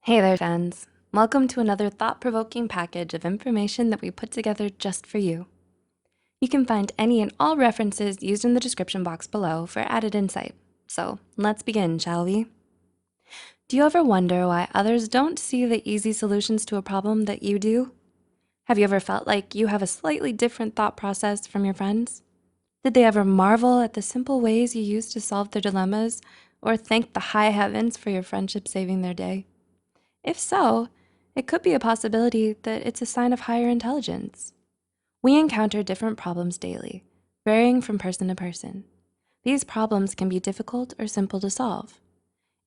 Hey there, friends. Welcome to another thought-provoking package of information that we put together just for you. You can find any and all references used in the description box below for added insight. So let's begin, shall we? Do you ever wonder why others don't see the easy solutions to a problem that you do? Have you ever felt like you have a slightly different thought process from your friends? Did they ever marvel at the simple ways you use to solve their dilemmas or thank the high heavens for your friendship saving their day? If so, it could be a possibility that it's a sign of higher intelligence. We encounter different problems daily, varying from person to person. These problems can be difficult or simple to solve.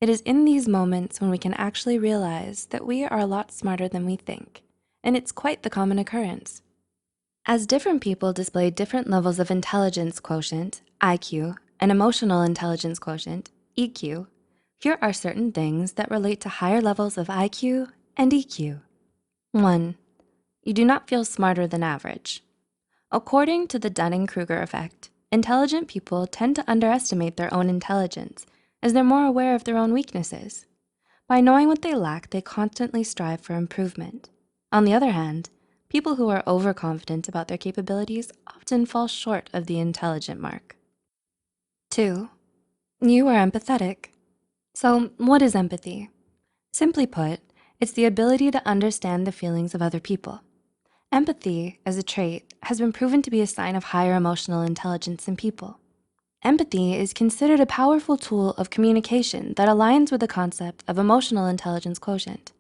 It is in these moments when we can actually realize that we are a lot smarter than we think, and it's quite the common occurrence. As different people display different levels of intelligence quotient, IQ, and emotional intelligence quotient, EQ, here are certain things that relate to higher levels of IQ and EQ. 1. You do not feel smarter than average. According to the Dunning-Kruger effect, intelligent people tend to underestimate their own intelligence as they're more aware of their own weaknesses. By knowing what they lack, they constantly strive for improvement. On the other hand, people who are overconfident about their capabilities often fall short of the intelligent mark. 2. You are empathetic. So what is empathy? Simply put, it's the ability to understand the feelings of other people. Empathy, as a trait, has been proven to be a sign of higher emotional intelligence in people. Empathy is considered a powerful tool of communication that aligns with the concept of emotional intelligence quotient.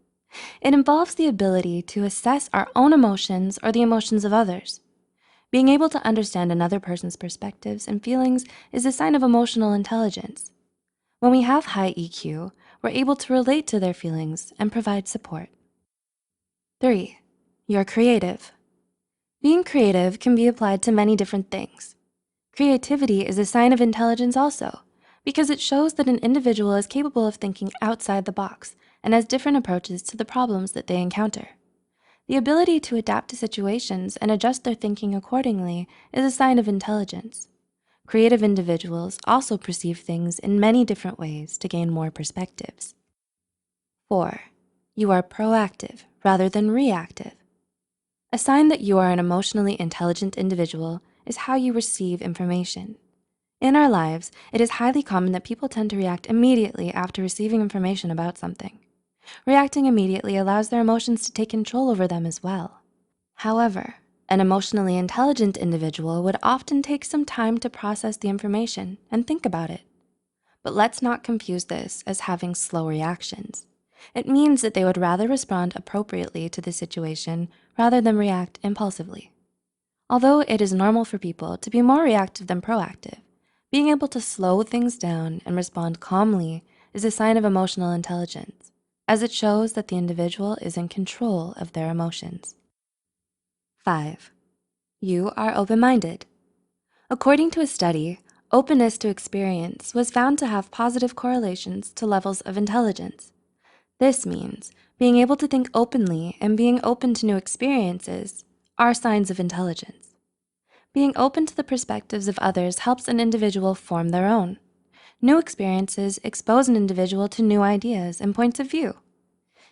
It involves the ability to assess our own emotions or the emotions of others. Being able to understand another person's perspectives and feelings is a sign of emotional intelligence. When we have high EQ, we're able to relate to their feelings and provide support. 3. You're creative. Being creative can be applied to many different things. Creativity is a sign of intelligence also, because it shows that an individual is capable of thinking outside the box and has different approaches to the problems that they encounter. The ability to adapt to situations and adjust their thinking accordingly is a sign of intelligence. Creative individuals also perceive things in many different ways to gain more perspectives. 4. You are proactive rather than reactive. A sign that you are an emotionally intelligent individual is how you receive information. In our lives, it is highly common that people tend to react immediately after receiving information about something. Reacting immediately allows their emotions to take control over them as well. However, an emotionally intelligent individual would often take some time to process the information and think about it. But let's not confuse this as having slow reactions. It means that they would rather respond appropriately to the situation rather than react impulsively. Although it is normal for people to be more reactive than proactive, being able to slow things down and respond calmly is a sign of emotional intelligence, as it shows that the individual is in control of their emotions. 5. You are open-minded. According to a study, openness to experience was found to have positive correlations to levels of intelligence. This means being able to think openly and being open to new experiences are signs of intelligence. Being open to the perspectives of others helps an individual form their own. New experiences expose an individual to new ideas and points of view.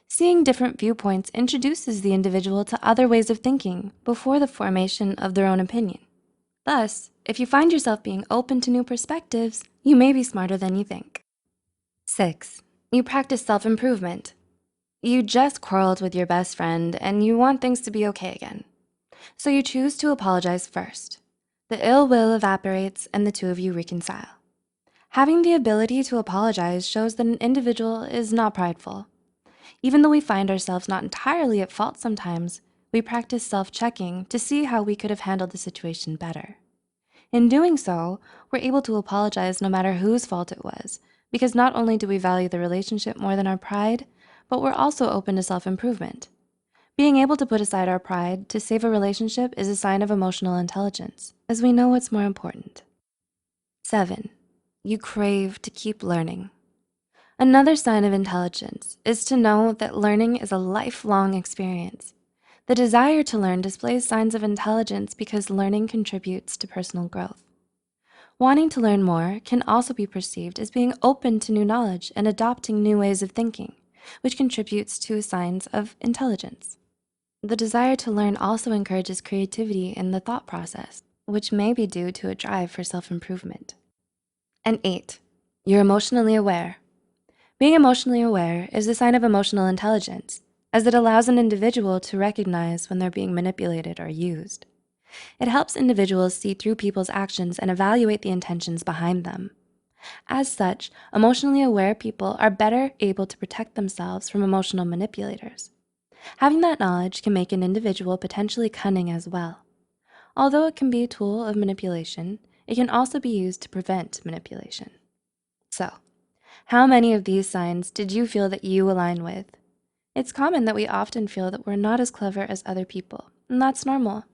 Seeing different viewpoints introduces the individual to other ways of thinking before the formation of their own opinion. Thus, if you find yourself being open to new perspectives, you may be smarter than you think. 6. You practice self-improvement. You just quarreled with your best friend and you want things to be okay again. So you choose to apologize first. The ill will evaporates and the two of you reconcile. Having the ability to apologize shows that an individual is not prideful. Even though we find ourselves not entirely at fault sometimes, we practice self-checking to see how we could have handled the situation better. In doing so, we're able to apologize no matter whose fault it was, because not only do we value the relationship more than our pride, but we're also open to self-improvement. Being able to put aside our pride to save a relationship is a sign of emotional intelligence, as we know what's more important. 7. You crave to keep learning. Another sign of intelligence is to know that learning is a lifelong experience. The desire to learn displays signs of intelligence because learning contributes to personal growth. Wanting to learn more can also be perceived as being open to new knowledge and adopting new ways of thinking, which contributes to signs of intelligence. The desire to learn also encourages creativity in the thought process, which may be due to a drive for self-improvement. And 8, you're emotionally aware. Being emotionally aware is a sign of emotional intelligence, as it allows an individual to recognize when they're being manipulated or used. It helps individuals see through people's actions and evaluate the intentions behind them. As such, emotionally aware people are better able to protect themselves from emotional manipulators. Having that knowledge can make an individual potentially cunning as well. Although it can be a tool of manipulation, it can also be used to prevent manipulation. So, how many of these signs did you feel that you align with? It's common that we often feel that we're not as clever as other people, and that's normal.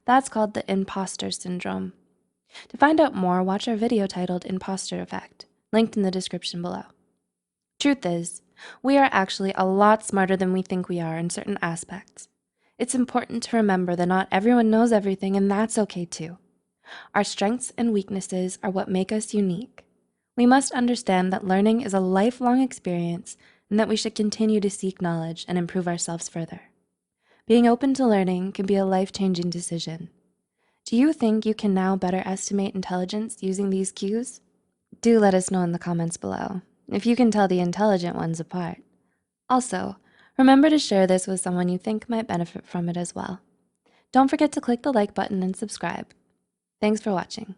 That's called the imposter syndrome. To find out more, watch our video titled Imposter Effect, linked in the description below. Truth is, we are actually a lot smarter than we think we are in certain aspects. It's important to remember that not everyone knows everything, and that's okay too. Our strengths and weaknesses are what make us unique. We must understand that learning is a lifelong experience and that we should continue to seek knowledge and improve ourselves further. Being open to learning can be a life-changing decision. Do you think you can now better estimate intelligence using these cues? Do let us know in the comments below if you can tell the intelligent ones apart. Also, remember to share this with someone you think might benefit from it as well. Don't forget to click the like button and subscribe. Thanks for watching.